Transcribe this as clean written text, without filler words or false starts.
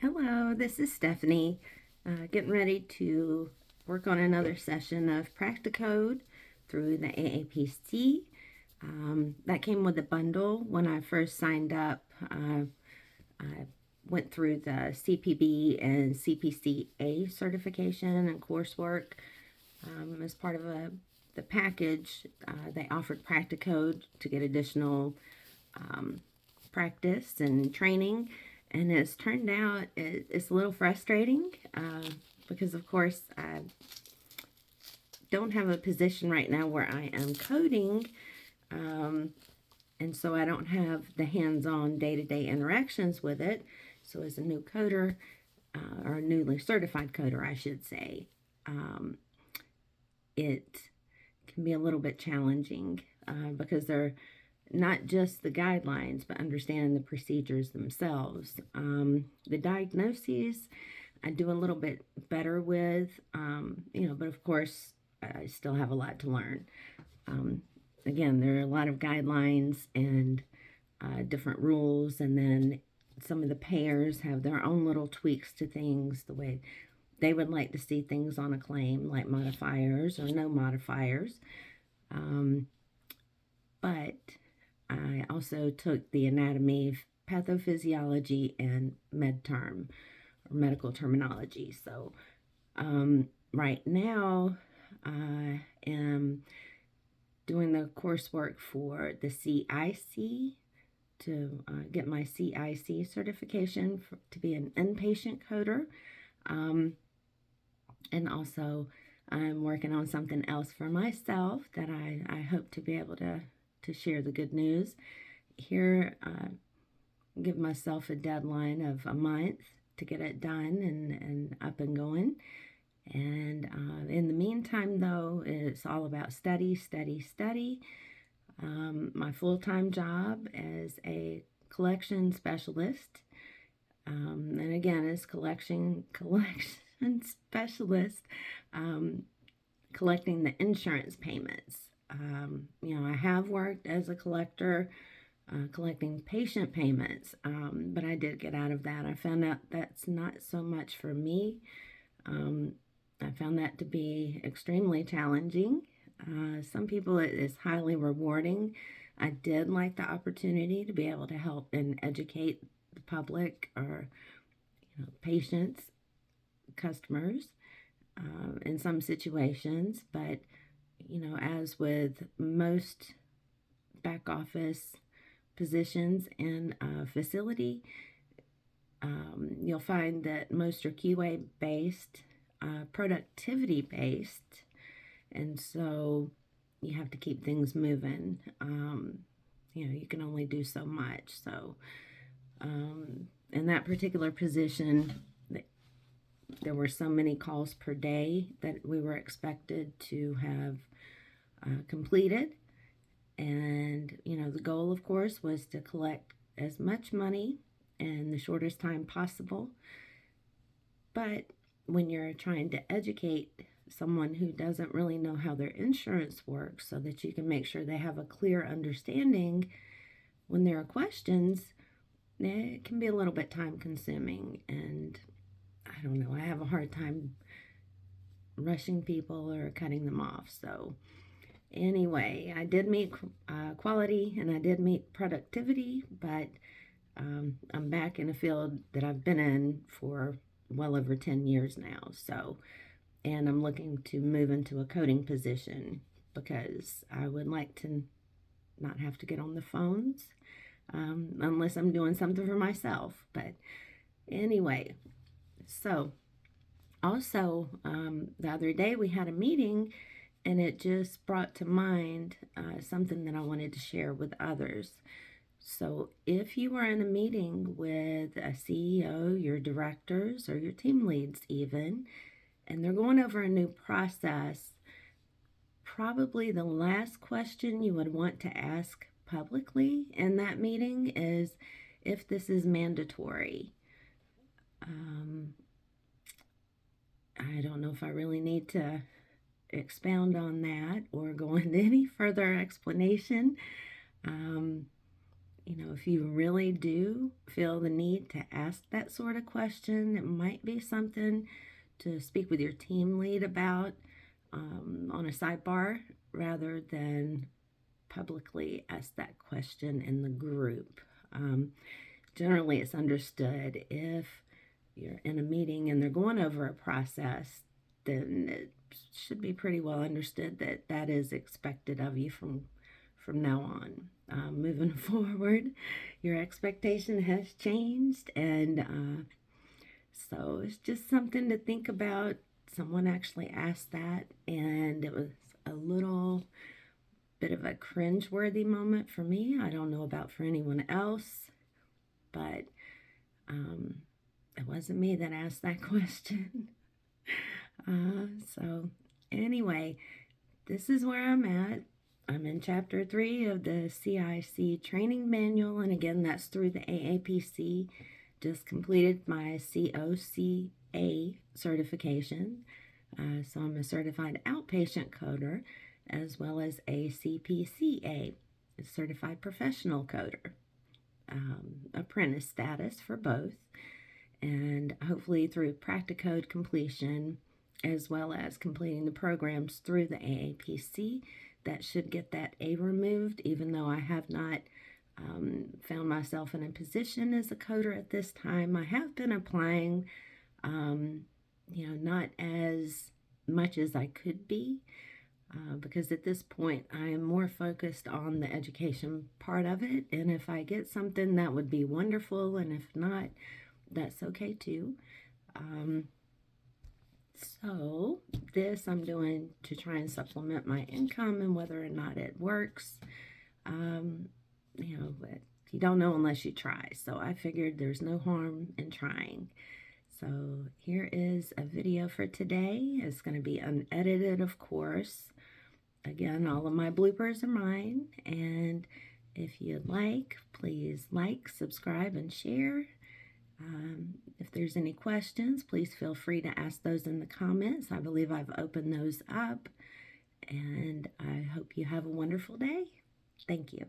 Hello, this is Stephanie, getting ready to work on another session of Practicode through the AAPC. That came with a bundle when I first signed up. I went through the CPB and CPCA certification and coursework as part of the package. They offered Practicode to get additional practice and training, and it's turned out it's a little frustrating because of course I don't have a position right now where I am coding, and so I don't have the hands-on day-to-day interactions with it. So as a new coder, or a newly certified coder I should say, it can be a little bit challenging because they're not just the guidelines, but understanding the procedures themselves. The diagnoses I do a little bit better with, but of course, I still have a lot to learn. Again, there are a lot of guidelines and different rules, and then some of the payers have their own little tweaks to things, the way they would like to see things on a claim, like modifiers or no modifiers. But I also took the anatomy, pathophysiology, and med term, or medical terminology. So right now I am doing the coursework for the CIC to get my CIC certification to be an inpatient coder. And also I'm working on something else for myself that I hope to be able to share the good news here. Give myself a deadline of a month to get it done and up and going. And in the meantime, though, it's all about study, study, study. My full-time job as a collection specialist, and again, as collection specialist, collecting the insurance payments. I have worked as a collector, collecting patient payments, but I did get out of that. I found out that's not so much for me. I found that to be extremely challenging. Some people it is highly rewarding. I did like the opportunity to be able to help and educate the public or patients, customers in some situations, but as with most back office positions in a facility, you'll find that most are QA based, productivity based, and so you have to keep things moving. You can only do so much. So in that particular position, there were so many calls per day that we were expected to have completed. And, the goal, of course, was to collect as much money in the shortest time possible. But when you're trying to educate someone who doesn't really know how their insurance works so that you can make sure they have a clear understanding when there are questions, it can be a little bit time consuming. And I don't know, I have a hard time rushing people or cutting them off. So anyway, I did meet quality and I did meet productivity, but I'm back in a field that I've been in for well over 10 years now. So, and I'm looking to move into a coding position because I would like to not have to get on the phones unless I'm doing something for myself. But anyway, so also the other day we had a meeting, and it just brought to mind something that I wanted to share with others. So if you are in a meeting with a CEO, your directors, or your team leads even, and they're going over a new process, probably the last question you would want to ask publicly in that meeting is if this is mandatory. I don't know if I really need to expound on that or go into any further explanation. if you really do feel the need to ask that sort of question, it might be something to speak with your team lead about on a sidebar rather than publicly ask that question in the group. Generally, it's understood if you're in a meeting and they're going over a process, then it should be pretty well understood that that is expected of you from now on. Moving forward, your expectation has changed, and so it's just something to think about. Someone actually asked that, and it was a little bit of a cringe-worthy moment for me. I don't know about for anyone else, but it wasn't me that asked that question. So anyway, this is where I'm at. I'm in Chapter 3 of the CIC Training Manual, and again, that's through the AAPC. Just completed my COCA certification. So I'm a certified outpatient coder, as well as a CPCA, a certified professional coder. Apprentice status for both, and hopefully through Practicode completion, as well as completing the programs through the AAPC, that should get that A removed, even though I have not found myself in a position as a coder at this time. I have been applying, not as much as I could be, because at this point I am more focused on the education part of it, and if I get something, that would be wonderful, and if not, that's okay too. So this I'm doing to try and supplement my income, and whether or not it works, but you don't know unless you try. So I figured there's no harm in trying. So here is a video for today. It's going to be unedited, of course. Again, all of my bloopers are mine. And if you'd like, please like, subscribe, and share. If there's any questions, please feel free to ask those in the comments. I believe I've opened those up. And I hope you have a wonderful day. Thank you.